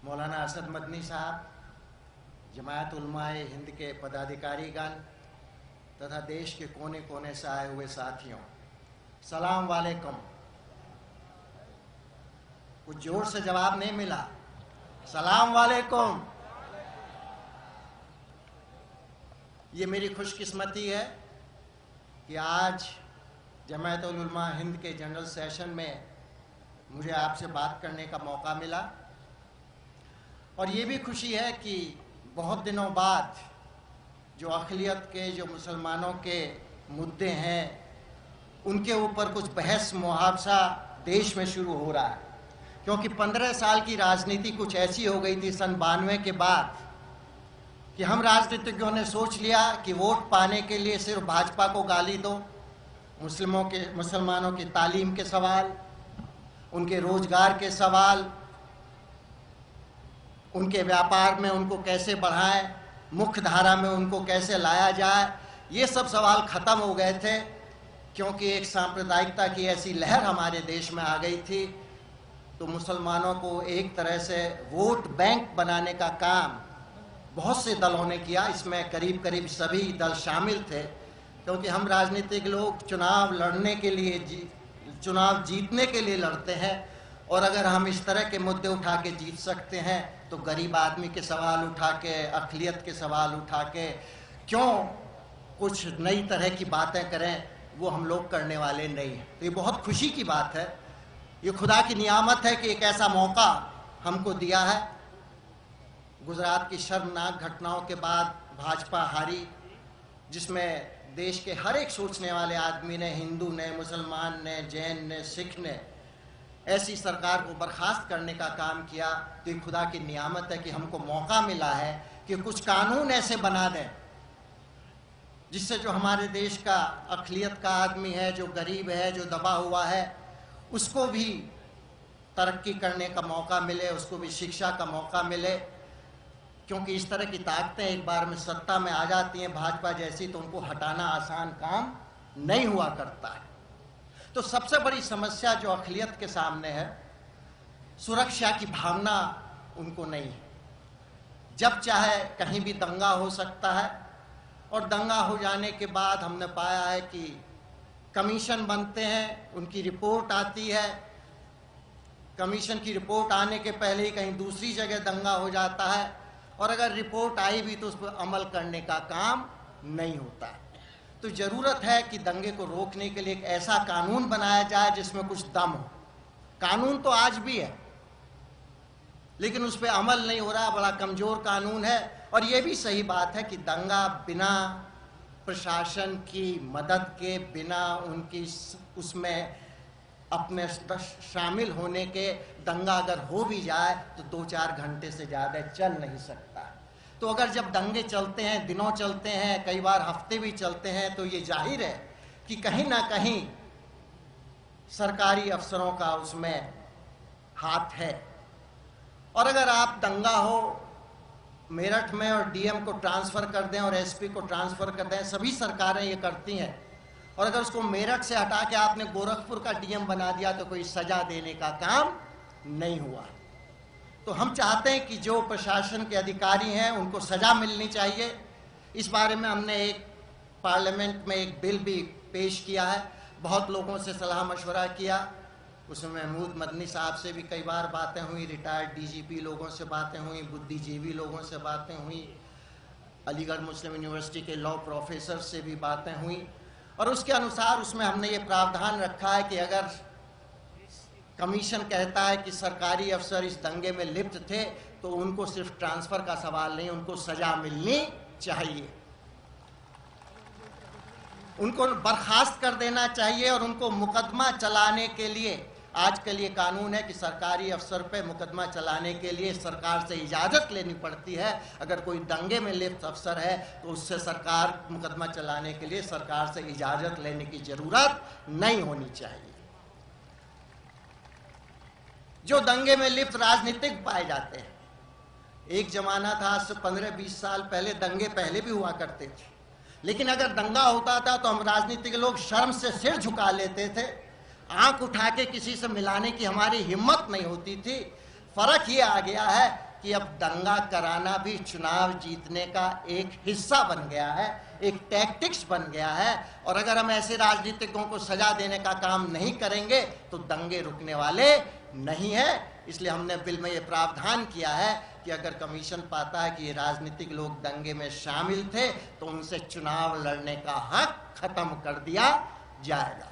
मौलाना असद मदनी साहब, जमायत उलमाए हिंद के पदाधिकारीगण तथा देश के कोने कोने से आए हुए साथियों, सलाम वालेकुम। कुछ जोर से जवाब नहीं मिला। सलाम वालेकुम। ये मेरी खुशकिस्मती है कि आज जमायत उलमा हिंद के जनरल सेशन में मुझे आपसे बात करने का मौका मिला, और ये भी खुशी है कि बहुत दिनों बाद जो अक़लियत के, जो मुसलमानों के मुद्दे हैं, उनके ऊपर कुछ बहस मुहावजा देश में शुरू हो रहा है। क्योंकि 15 साल की राजनीति कुछ ऐसी हो गई थी सन 92 के बाद कि हम राजनीतिज्ञों ने सोच लिया कि वोट पाने के लिए सिर्फ भाजपा को गाली दो। मुसलमानों की तालीम के सवाल, उनके रोजगार के सवाल, उनके व्यापार में उनको कैसे बढ़ाएं, मुख्य धारा में उनको कैसे लाया जाए, ये सब सवाल ख़त्म हो गए थे। क्योंकि एक सांप्रदायिकता की ऐसी लहर हमारे देश में आ गई थी, तो मुसलमानों को एक तरह से वोट बैंक बनाने का काम बहुत से दलों ने किया। इसमें करीब करीब सभी दल शामिल थे, क्योंकि हम राजनीतिक लोग चुनाव लड़ने के लिए, चुनाव जीतने के लिए लड़ते हैं, और अगर हम इस तरह के मुद्दे उठा के जीत सकते हैं तो गरीब आदमी के सवाल उठा के, अक़लियत के सवाल उठा के क्यों कुछ नई तरह की बातें करें, वो हम लोग करने वाले नहीं हैं। तो ये बहुत खुशी की बात है, ये खुदा की नियामत है कि एक ऐसा मौका हमको दिया है। गुजरात की शर्मनाक घटनाओं के बाद भाजपा हारी, जिसमें देश के हर एक सोचने वाले आदमी ने, हिंदू ने, मुसलमान ने, जैन ने, सिख ने, ऐसी सरकार को बर्खास्त करने का काम किया। तो ये खुदा की नियामत है कि हमको मौका मिला है कि कुछ कानून ऐसे बना दें जिससे जो हमारे देश का अक़लियत का आदमी है, जो गरीब है, जो दबा हुआ है, उसको भी तरक्की करने का मौका मिले, उसको भी शिक्षा का मौका मिले। क्योंकि इस तरह की ताकतें एक बार में सत्ता में आ जाती हैं भाजपा जैसी, तो उनको हटाना आसान काम नहीं हुआ करता है। तो सबसे बड़ी समस्या जो अक़लियत के सामने है, सुरक्षा की भावना उनको नहीं है। जब चाहे कहीं भी दंगा हो सकता है, और दंगा हो जाने के बाद हमने पाया है कि कमीशन बनते हैं, उनकी रिपोर्ट आती है, कमीशन की रिपोर्ट आने के पहले ही कहीं दूसरी जगह दंगा हो जाता है, और अगर रिपोर्ट आई भी तो उस पर अमल करने का काम नहीं होता है। तो ज़रूरत है कि दंगे को रोकने के लिए एक ऐसा कानून बनाया जाए जिसमें कुछ दम हो। कानून तो आज भी है, लेकिन उस पर अमल नहीं हो रहा, बड़ा कमज़ोर कानून है। और ये भी सही बात है कि दंगा बिना प्रशासन की मदद के, बिना उनकी उसमें अपने शामिल होने के, दंगा अगर हो भी जाए तो 2-4 घंटे से ज़्यादा चल नहीं सकता। तो अगर जब दंगे चलते हैं, दिनों चलते हैं, कई बार हफ्ते भी चलते हैं, तो ये जाहिर है कि कहीं ना कहीं सरकारी अफसरों का उसमें हाथ है। और अगर आप दंगा हो मेरठ में और डीएम को ट्रांसफ़र कर दें और एसपी को ट्रांसफ़र कर दें, सभी सरकारें ये करती हैं, और अगर उसको मेरठ से हटा के आपने गोरखपुर का डीएम बना दिया तो कोई सज़ा देने का काम नहीं हुआ। तो हम चाहते हैं कि जो प्रशासन के अधिकारी हैं उनको सज़ा मिलनी चाहिए। इस बारे में हमने एक पार्लियामेंट में एक बिल भी पेश किया है, बहुत लोगों से सलाह मशवरा किया, उसमें महमूद मदनी साहब से भी कई बार बातें हुई, रिटायर्ड डीजीपी लोगों से बातें हुई, बुद्धिजीवी लोगों से बातें हुई, अलीगढ़ मुस्लिम यूनिवर्सिटी के लॉ प्रोफेसर से भी बातें हुई, और उसके अनुसार उसमें हमने ये प्रावधान रखा है कि अगर कमीशन कहता है कि सरकारी अफसर इस दंगे में लिप्त थे, तो उनको सिर्फ ट्रांसफ़र का सवाल नहीं, उनको सज़ा मिलनी चाहिए, उनको बर्खास्त कर देना चाहिए, और उनको मुकदमा चलाने के लिए आजकल ये कानून है कि सरकारी अफसर पे मुकदमा चलाने के लिए सरकार से इजाज़त लेनी पड़ती है। अगर कोई दंगे में लिप्त अफसर है तो उससे सरकार मुकदमा चलाने के लिए सरकार से इजाज़त लेने की ज़रूरत नहीं होनी चाहिए। जो दंगे में लिप्त राजनीतिक पाए जाते हैं, एक ज़माना था आज से 15-20 साल पहले, दंगे पहले भी हुआ करते थे, लेकिन अगर दंगा होता था तो हम राजनीतिक लोग शर्म से सिर झुका लेते थे, आंख उठा के किसी से मिलाने की हमारी हिम्मत नहीं होती थी। फर्क ये आ गया है कि अब दंगा कराना भी चुनाव जीतने का एक हिस्सा बन गया है, एक टैक्टिक्स बन गया है। और अगर हम ऐसे राजनीतिकों को सजा देने का काम नहीं करेंगे तो दंगे रुकने वाले नहीं है। इसलिए हमने बिल में ये प्रावधान किया है कि अगर कमीशन पाता है कि ये राजनीतिक लोग दंगे में शामिल थे तो उनसे चुनाव लड़ने का हक खत्म कर दिया जाएगा।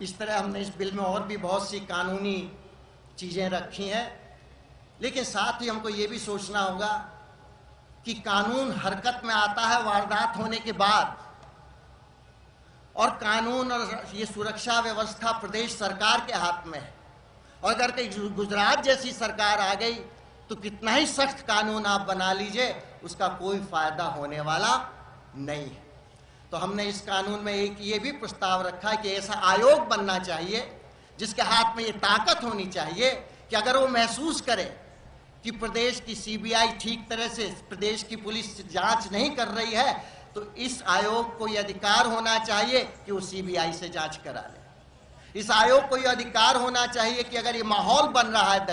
इस तरह हमने इस बिल में और भी बहुत सी कानूनी चीजें रखी हैं, लेकिन साथ ही हमको ये भी सोचना होगा कि कानून हरकत में आता है वारदात होने के बाद, और कानून और ये सुरक्षा व्यवस्था प्रदेश सरकार के हाथ में है। और अगर कहीं गुजरात जैसी सरकार आ गई तो कितना ही सख्त कानून आप बना लीजिए, उसका कोई फायदा होने वाला नहीं है। तो हमने इस कानून में एक ये भी प्रस्ताव रखा है कि ऐसा आयोग बनना चाहिए जिसके हाथ में ये ताकत होनी चाहिए कि अगर वो महसूस करे कि प्रदेश की सीबीआई ठीक तरह से प्रदेश की पुलिस जांच नहीं कर रही है, तो इस आयोग को ये अधिकार होना चाहिए कि वो सीबीआई से जांच करा ले। इस आयोग को ये अधिकार होना चाहिए कि अगर ये माहौल बन रहा है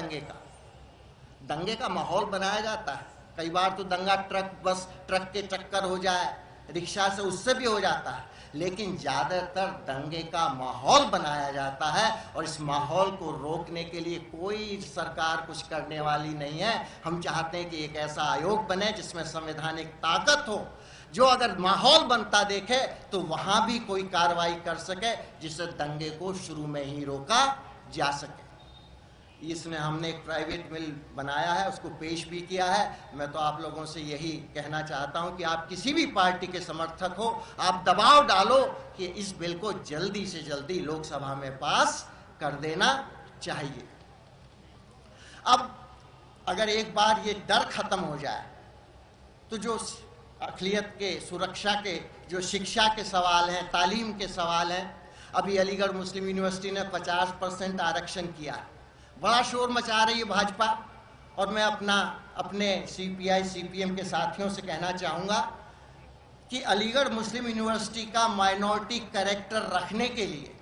दंगे का माहौल बनाया जाता है। कई बार तो दंगा ट्रक के चक्कर हो जाए, रिक्शा से, उससे भी हो जाता है, लेकिन ज्यादातर दंगे का माहौल बनाया जाता है। और इस माहौल को रोकने के लिए कोई सरकार कुछ करने वाली नहीं है। हम चाहते हैं कि एक ऐसा आयोग बने जिसमें संवैधानिक ताकत हो, जो अगर माहौल बनता देखे तो वहां भी कोई कार्रवाई कर सके जिससे दंगे को शुरू में ही रोका जा सके। इसमें हमने एक प्राइवेट बिल बनाया है, उसको पेश भी किया है। मैं तो आप लोगों से यही कहना चाहता हूं कि आप किसी भी पार्टी के समर्थक हो, आप दबाव डालो कि इस बिल को जल्दी से जल्दी लोकसभा में पास कर देना चाहिए। अब अगर एक बार ये डर खत्म हो जाए तो जो अक़लियत के सुरक्षा के, जो शिक्षा के सवाल हैं, तालीम के सवाल हैं, अभी अलीगढ़ मुस्लिम यूनिवर्सिटी ने 50% आरक्षण किया है। बड़ा शोर मचा रही है भाजपा, और मैं अपने सीपीआई सीपीएम के साथियों से कहना चाहूँगा कि अलीगढ़ मुस्लिम यूनिवर्सिटी का माइनॉरिटी कैरेक्टर रखने के लिए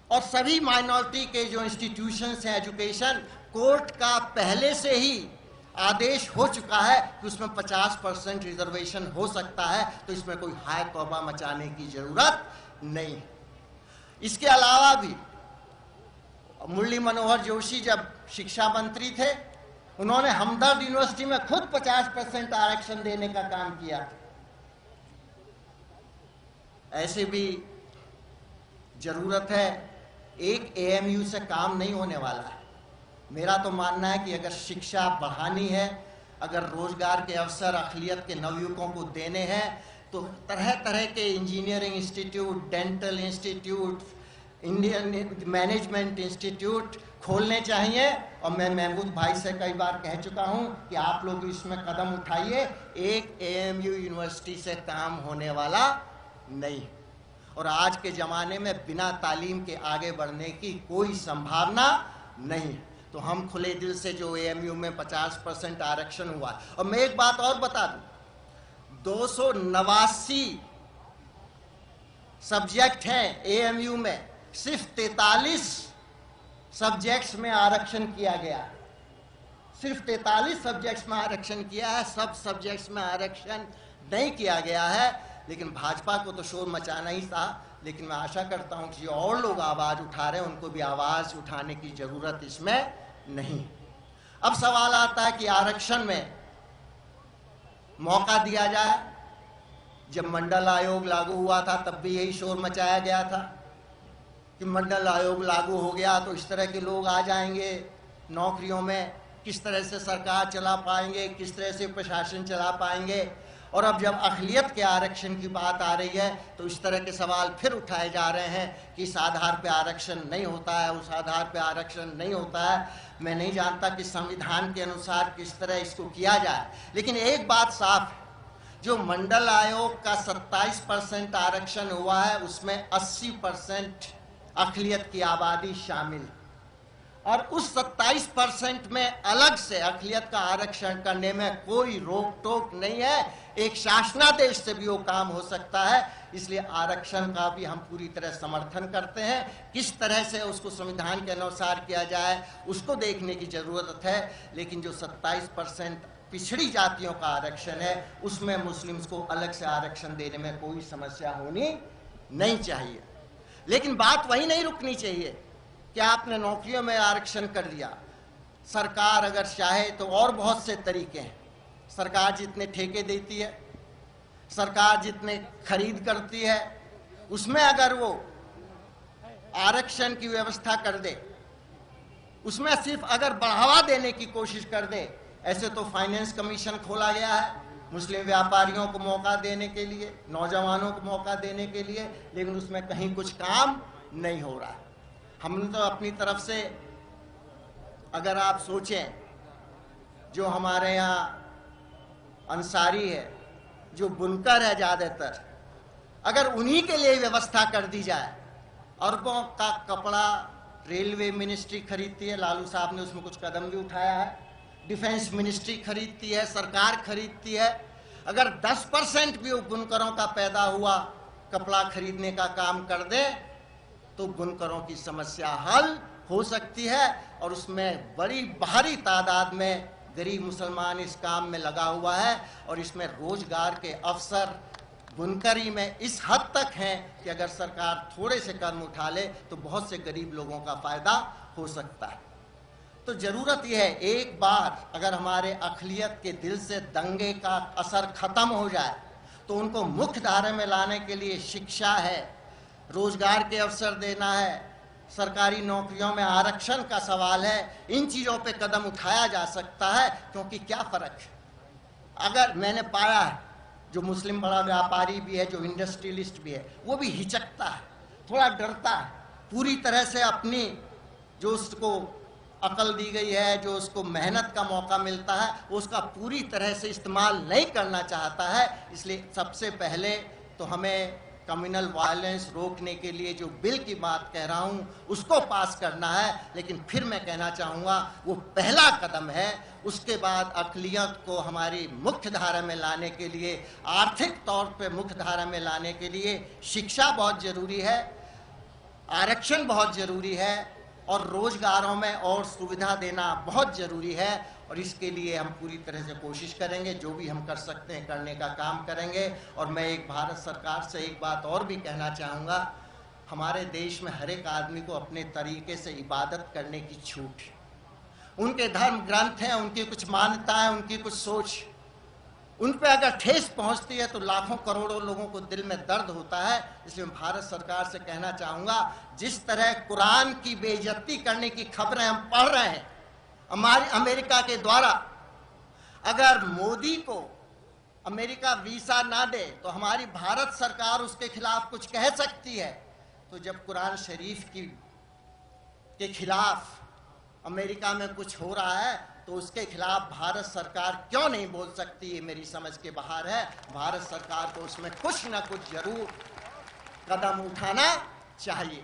और सभी माइनॉरिटी के जो इंस्टीट्यूशंस हैं, एजुकेशन, कोर्ट का पहले से ही आदेश हो चुका है कि उसमें 50% रिजर्वेशन हो सकता है, तो इसमें कोई हाय तौबा मचाने की जरूरत नहीं। इसके अलावा भी मुरली मनोहर जोशी जब शिक्षा मंत्री थे, उन्होंने हमदर्द यूनिवर्सिटी में खुद 50% आरक्षण देने का काम किया। ऐसे भी जरूरत है, एक एएमयू से काम नहीं होने वाला है। मेरा तो मानना है कि अगर शिक्षा बढ़ानी है, अगर रोजगार के अवसर अक़लियत के नवयुवकों को देने हैं, तो तरह तरह के engineering institute, dental institute, Indian management institute खोलने चाहिए। और मैं महमूद भाई से कई बार कह चुका हूं कि आप लोग इसमें कदम उठाइए। एक एएमयू यूनिवर्सिटी से काम होने वाला नहीं, और आज के ज़माने में बिना तालीम के आगे बढ़ने की कोई संभावना नहीं। तो हम खुले दिल से जो एएमयू में 50% आरक्षण हुआ, और मैं एक बात और बता दूं, 289 सब्जेक्ट हैं एएमयू में, सिर्फ 43 सब्जेक्ट्स में आरक्षण किया गया। सिर्फ 43 सब्जेक्ट्स में आरक्षण किया है, सब सब्जेक्ट्स में आरक्षण नहीं किया गया है। लेकिन भाजपा को तो शोर मचाना ही था, लेकिन मैं आशा करता हूं कि जो और लोग आवाज उठा रहे हैं उनको भी आवाज उठाने की जरूरत इसमें नहीं। अब सवाल आता है कि आरक्षण में मौका दिया जाए। जब मंडल आयोग लागू हुआ था तब भी यही शोर मचाया गया था कि मंडल आयोग लागू हो गया तो इस तरह के लोग आ जाएंगे नौकरियों में, किस तरह से सरकार चला पाएंगे, किस तरह से प्रशासन चला पाएंगे। और अब जब अक़लियत के आरक्षण की बात आ रही है तो इस तरह के सवाल फिर उठाए जा रहे हैं कि इस आधार पे आरक्षण नहीं होता है, उस आधार पे आरक्षण नहीं होता है। मैं नहीं जानता कि संविधान के अनुसार किस तरह इसको किया जाए, लेकिन एक बात साफ है, जो मंडल आयोग का 27% आरक्षण हुआ है उसमें 80% अक़लियत की आबादी शामिल। और उस 27% में अलग से अक़लियत का आरक्षण करने में कोई रोक टोक नहीं है। एक शासनादेश से भी वो काम हो सकता है। इसलिए आरक्षण का भी हम पूरी तरह समर्थन करते हैं। किस तरह से उसको संविधान के अनुसार किया जाए उसको देखने की जरूरत है, लेकिन जो 27% पिछड़ी जातियों का आरक्षण है उसमें मुस्लिम्स को अलग से आरक्षण देने में कोई समस्या होनी नहीं चाहिए। लेकिन बात वही नहीं रुकनी चाहिए कि आपने नौकरियों में आरक्षण कर दिया। सरकार अगर चाहे तो और बहुत से तरीके हैं। सरकार जितने ठेके देती है, सरकार जितने खरीद करती है, उसमें अगर वो आरक्षण की व्यवस्था कर दे, उसमें सिर्फ अगर बढ़ावा देने की कोशिश कर दे। ऐसे तो फाइनेंस कमीशन खोला गया है मुस्लिम व्यापारियों को मौका देने के लिए, नौजवानों को मौका देने के लिए, लेकिन उसमें कहीं कुछ काम नहीं हो रहा है। हमने तो अपनी तरफ से, अगर आप सोचें, जो हमारे यहाँ अंसारी है, जो बुनकर है ज़्यादातर, अगर उन्हीं के लिए व्यवस्था कर दी जाए। अरबों का कपड़ा रेलवे मिनिस्ट्री खरीदती है, लालू साहब ने उसमें कुछ कदम भी उठाया है। डिफेंस मिनिस्ट्री खरीदती है, सरकार खरीदती है। अगर 10% भी बुनकरों का पैदा हुआ कपड़ा खरीदने का काम कर दे तो बुनकरों की समस्या हल हो सकती है। और उसमें बड़ी भारी तादाद में गरीब मुसलमान इस काम में लगा हुआ है और इसमें रोजगार के अवसर बुनकरी में इस हद तक हैं कि अगर सरकार थोड़े से कदम उठा ले तो बहुत से गरीब लोगों का फायदा हो सकता है। तो जरूरत यह है, एक बार अगर हमारे अक़लियत के दिल से दंगे का असर खत्म हो जाए तो उनको मुख्य धारा में लाने के लिए शिक्षा है, रोजगार के अवसर देना है, सरकारी नौकरियों में आरक्षण का सवाल है। इन चीज़ों पे कदम उठाया जा सकता है। क्योंकि क्या फ़र्क है, अगर मैंने पाया है, जो मुस्लिम बड़ा व्यापारी भी है, जो इंडस्ट्रियलिस्ट भी है, वो भी हिचकता है, थोड़ा डरता है। पूरी तरह से अपनी जो उसको अकल दी गई है, जो उसको मेहनत का मौका मिलता है, वो उसका पूरी तरह से इस्तेमाल नहीं करना चाहता है। इसलिए सबसे पहले तो हमें कम्युनल वायलेंस रोकने के लिए जो बिल की बात कह रहा हूँ उसको पास करना है। लेकिन फिर मैं कहना चाहूँगा वो पहला कदम है। उसके बाद अक़लियत को हमारी मुख्य धारा में लाने के लिए, आर्थिक तौर पे मुख्य धारा में लाने के लिए शिक्षा बहुत ज़रूरी है, आरक्षण बहुत ज़रूरी है और रोजगारों में और सुविधा देना बहुत ज़रूरी है। और इसके लिए हम पूरी तरह से कोशिश करेंगे, जो भी हम कर सकते हैं करने का काम करेंगे। और मैं एक भारत सरकार से एक बात और भी कहना चाहूँगा, हमारे देश में हर एक आदमी को अपने तरीके से इबादत करने की छूट है। उनके धर्म ग्रंथ हैं, उनकी कुछ मान्यताएं, उनकी कुछ सोच, उन पर अगर ठेस पहुंचती है तो लाखों करोड़ों लोगों को दिल में दर्द होता है। इसलिए मैं भारत सरकार से कहना चाहूँगा, जिस तरह कुरान की बेइज्जती करने की खबरें हम पढ़ रहे हैं हमारी अमेरिका के द्वारा, अगर मोदी को अमेरिका वीज़ा ना दे तो हमारी भारत सरकार उसके खिलाफ कुछ कह सकती है। तो जब कुरान शरीफ के खिलाफ अमेरिका में कुछ हो रहा है तो उसके खिलाफ भारत सरकार क्यों नहीं बोल सकती, ये मेरी समझ के बाहर है। भारत सरकार को उसमें कुछ ना कुछ जरूर कदम उठाना चाहिए।